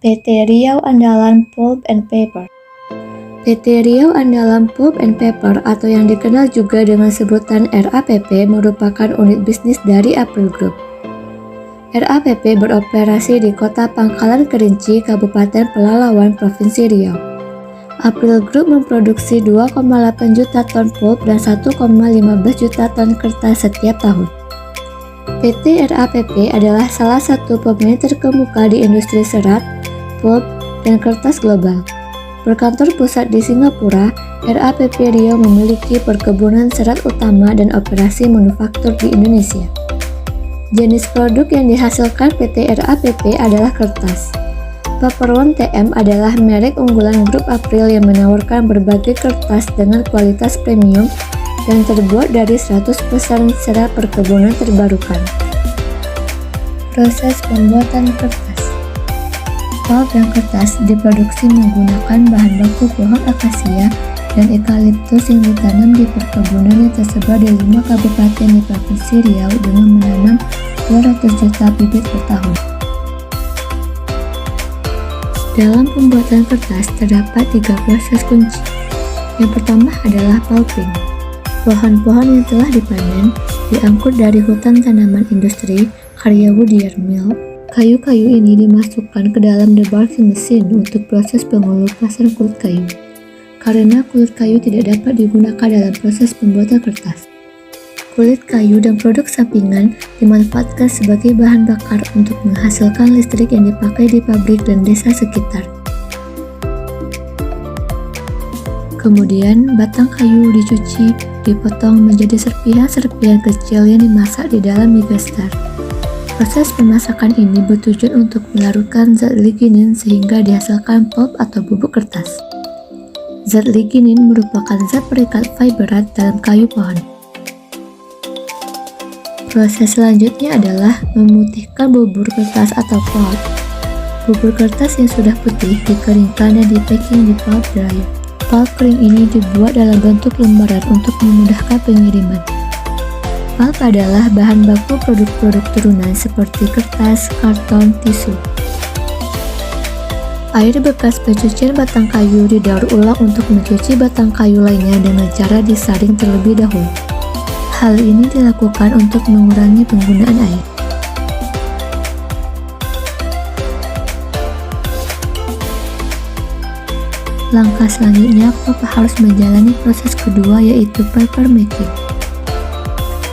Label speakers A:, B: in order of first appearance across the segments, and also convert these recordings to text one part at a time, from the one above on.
A: PT Riau Andalan Pulp and Paper. PT Riau Andalan Pulp and Paper atau yang dikenal juga dengan sebutan RAPP merupakan unit bisnis dari April Group. RAPP beroperasi di Kota Pangkalan Kerinci, Kabupaten Pelalawan, Provinsi Riau. April Group memproduksi 2,8 juta ton pulp dan 1,15 juta ton kertas setiap tahun. PT RAPP adalah salah satu pemain terkemuka di industri serat, pulp, dan kertas global. Berkantor pusat di Singapura, RAPP Riau memiliki perkebunan serat utama dan operasi manufaktur di Indonesia. Jenis produk yang dihasilkan PT RAPP adalah kertas. Paper One TM adalah merek unggulan grup April yang menawarkan berbagai kertas dengan kualitas premium dan terbuat dari 100% serat perkebunan terbarukan. Proses pembuatan kertas. Pulp dan kertas diproduksi menggunakan bahan baku pohon akasia dan eukaliptus yang ditanam di perkebunan yang tersebar di 5 kabupaten di Provinsi Riau dengan menanam 200 juta bibit per tahun. Dalam pembuatan kertas terdapat 3 proses kunci. Yang pertama adalah pulping. Pohon-pohon yang telah dipanen diangkut dari hutan tanaman industri karya Woodyer Mill. Kayu-kayu ini dimasukkan ke dalam debarking mesin untuk proses pengelupasan kulit kayu. Karena kulit kayu tidak dapat digunakan dalam proses pembuatan kertas, kulit kayu dan produk sampingan dimanfaatkan sebagai bahan bakar untuk menghasilkan listrik yang dipakai di pabrik dan desa sekitar. Kemudian, batang kayu dicuci, dipotong menjadi serpihan-serpihan kecil yang dimasak di dalam digester. Proses pemasakan ini bertujuan untuk melarutkan zat lignin sehingga dihasilkan pulp atau bubuk kertas. Zat lignin merupakan zat perikat fiberat dalam kayu pohon. Proses selanjutnya adalah memutihkan bubur kertas atau pulp. Bubur kertas yang sudah putih dikeringkan dan dipacking di pulp dryer. Pulp kering ini dibuat dalam bentuk lembaran untuk memudahkan pengiriman. Pulp adalah bahan baku produk-produk turunan seperti kertas, karton, tisu. Air bekas pencucian batang kayu didaur ulang untuk mencuci batang kayu lainnya dengan cara disaring terlebih dahulu. Hal ini dilakukan untuk mengurangi penggunaan air. Langkah selanjutnya, pulp harus menjalani proses kedua yaitu paper making.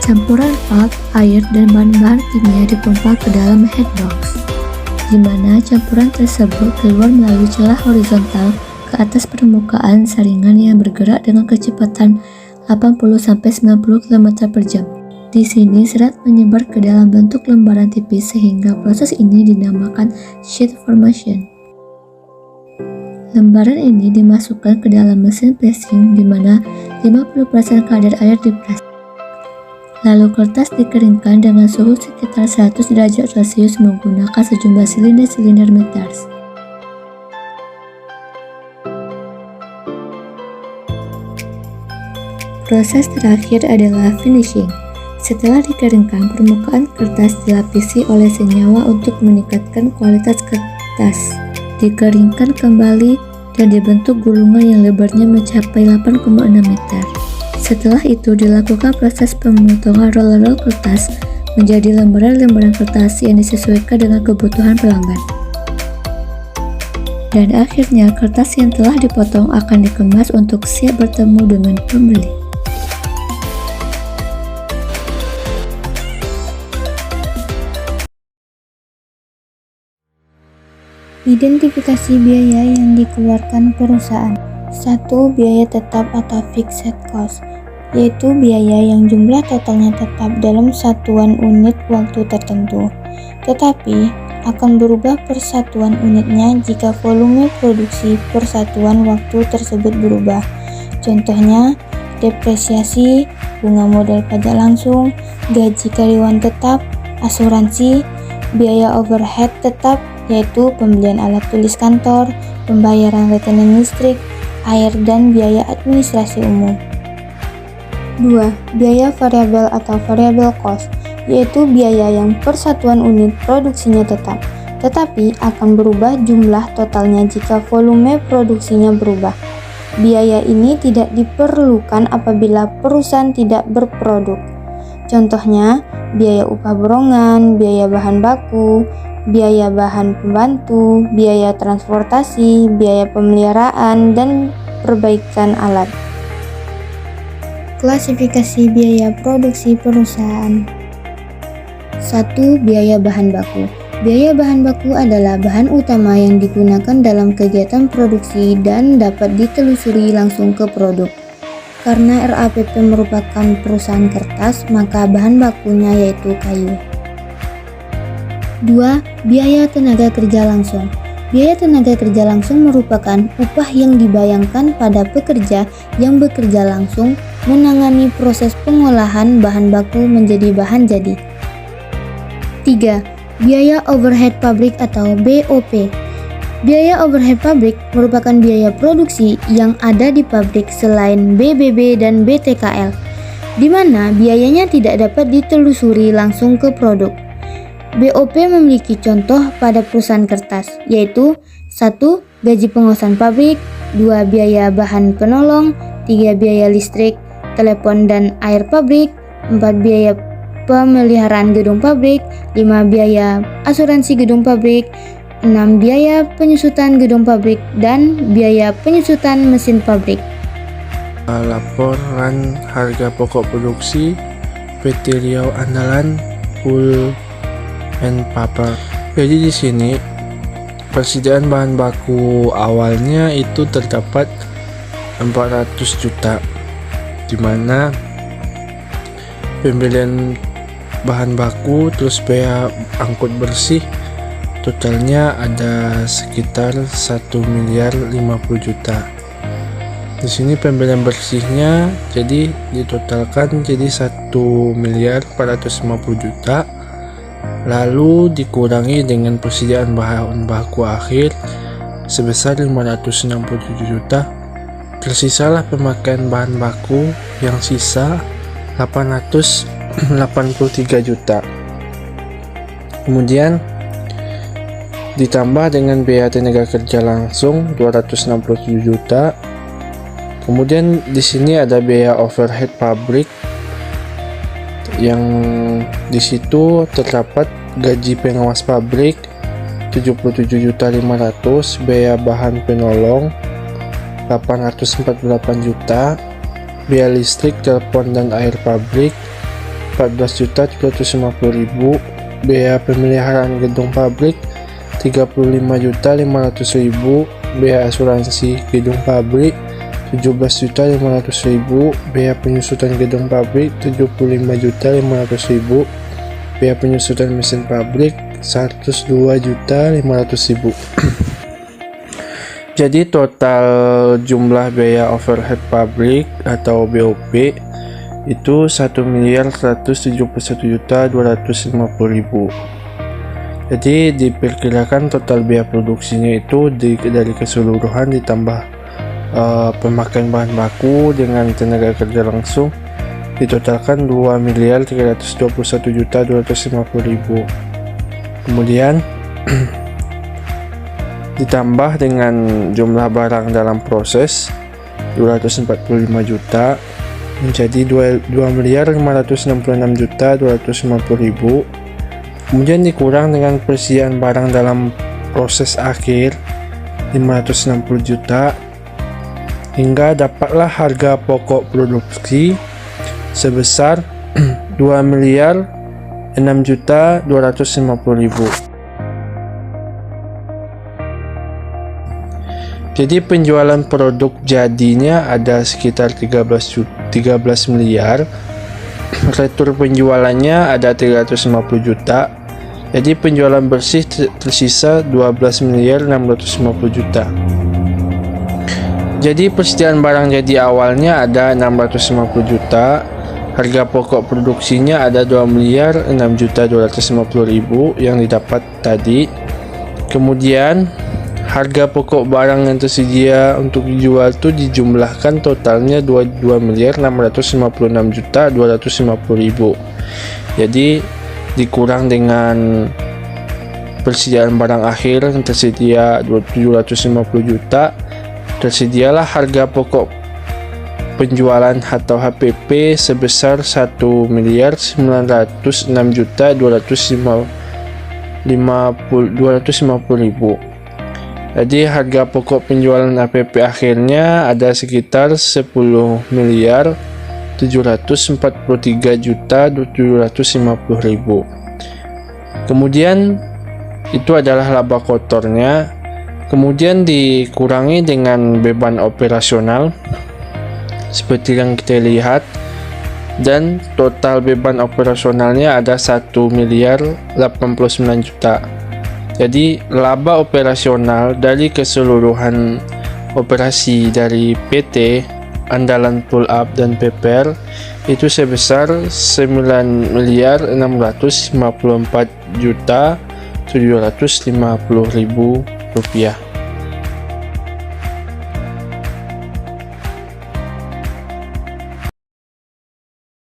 A: Campuran pulp, air, dan bahan-bahan kimia dipompa ke dalam head box, di mana campuran tersebut keluar melalui celah horizontal ke atas permukaan saringan yang bergerak dengan kecepatan 80-90 km per jam. Di sini serat menyebar ke dalam bentuk lembaran tipis sehingga proses ini dinamakan sheet formation. Lembaran ini dimasukkan ke dalam mesin pressing di mana 50% kadar air diperas. Lalu kertas dikeringkan dengan suhu sekitar 100 derajat Celcius menggunakan sejumlah silinder-silinder meters. Proses terakhir adalah finishing. Setelah dikeringkan, permukaan kertas dilapisi oleh senyawa untuk meningkatkan kualitas kertas. Dikeringkan kembali dan dibentuk gulungan yang lebarnya mencapai 8,6 meter. Setelah itu dilakukan proses pemotongan roll-roll kertas menjadi lembaran-lembaran kertas yang disesuaikan dengan kebutuhan pelanggan. Dan akhirnya kertas yang telah dipotong akan dikemas untuk siap bertemu dengan pembeli.
B: Identifikasi biaya yang dikeluarkan perusahaan. 1. Biaya tetap atau fixed cost, yaitu biaya yang jumlah totalnya tetap dalam satuan unit waktu tertentu, tetapi akan berubah per satuan unitnya jika volume produksi per satuan waktu tersebut berubah. Contohnya, depresiasi, bunga modal pajak langsung, gaji karyawan tetap, asuransi, biaya overhead tetap, yaitu pembelian alat tulis kantor, pembayaran rekening listrik, air, dan biaya administrasi umum. 2. Biaya variabel atau variable cost, yaitu biaya yang per satuan unit produksinya tetap. tetapi akan berubah jumlah totalnya jika volume produksinya berubah. Biaya ini tidak diperlukan apabila perusahaan tidak berproduk. Contohnya, biaya upah borongan, biaya bahan baku, biaya bahan pembantu, biaya transportasi, biaya pemeliharaan, dan perbaikan alat. Klasifikasi biaya produksi perusahaan. 1. Biaya bahan baku. Biaya bahan baku adalah bahan utama yang digunakan dalam kegiatan produksi dan dapat ditelusuri langsung ke produk. Karena RAPP merupakan perusahaan kertas, maka bahan bakunya yaitu kayu. 2. Biaya tenaga kerja langsung. Biaya tenaga kerja langsung merupakan upah yang dibayangkan pada pekerja yang bekerja langsung menangani proses pengolahan bahan baku menjadi bahan jadi. 3. Biaya overhead pabrik atau BOP. Biaya overhead pabrik merupakan biaya produksi yang ada di pabrik selain BBB dan BTKL, di mana biayanya tidak dapat ditelusuri langsung ke produk. BOP memiliki contoh pada perusahaan kertas, yaitu 1. Gaji pengawasan pabrik, 2. Biaya bahan penolong, 3. Biaya listrik, telepon dan air pabrik, 4. Biaya pemeliharaan gedung pabrik, 5. Biaya asuransi gedung pabrik, 6. Biaya penyusutan gedung pabrik, dan biaya penyusutan mesin pabrik.
C: Laporan harga pokok produksi PT Riau Andalan Pulp and Paper. Jadi di sini persediaan bahan baku awalnya itu terdapat 400 juta, di mana pembelian bahan baku terus biaya angkut bersih totalnya ada sekitar 1 miliar 50 juta. Di sini pembelian bersihnya jadi ditotalkan jadi 1 miliar 450 juta, lalu dikurangi dengan persediaan bahan baku akhir sebesar 567 juta. Tersisalah pemakaian bahan baku yang sisa 883 juta. Kemudian ditambah dengan biaya tenaga kerja langsung 267 juta. Kemudian di sini ada biaya overhead pabrik yang di situ terdapat gaji pengawas pabrik 77.500.000, biaya bahan penolong 848 juta, biaya listrik, telepon dan air pabrik 14.350.000, biaya pemeliharaan gedung pabrik 35.500.000, biaya asuransi gedung pabrik 17.500.000, biaya penyusutan gedung pabrik 75.500.000, biaya penyusutan mesin pabrik 102.500.000. Jadi total jumlah biaya overhead pabrik atau BOP itu 1.171.250.000. Jadi diperkirakan total biaya produksinya itu dari keseluruhan ditambah pemakaian bahan baku dengan tenaga kerja langsung ditotalkan 2.321.250.000. Kemudian ditambah dengan jumlah barang dalam proses 245 juta menjadi 2.566.250.000. Kemudian dikurang dengan persediaan barang dalam proses akhir 560 juta hingga dapatlah harga pokok produksi sebesar 2.006.250.000. Jadi penjualan produk jadinya ada sekitar 13 miliar. Retur penjualannya ada 350 juta. Jadi penjualan bersih tersisa 12.650 juta. Jadi persediaan barang jadi awalnya ada 650 juta. Harga pokok produksinya ada 2.006.250.000 yang didapat tadi. Kemudian harga pokok barang yang tersedia untuk dijual itu dijumlahkan totalnya 2.656.250.000. Jadi dikurang dengan persediaan barang akhir yang tersedia 750 juta. Tersedialah harga pokok penjualan atau HPP sebesar 1.906.250.000. Jadi harga pokok penjualan HPP akhirnya ada sekitar 10.743.750.000. Kemudian itu adalah laba kotornya. Kemudian dikurangi dengan beban operasional seperti yang kita lihat, dan total beban operasionalnya ada 1.089 juta. Jadi laba operasional dari keseluruhan operasi dari PT Andalan Pull Up dan Pepper itu sebesar 9.654.750.000 rupiah.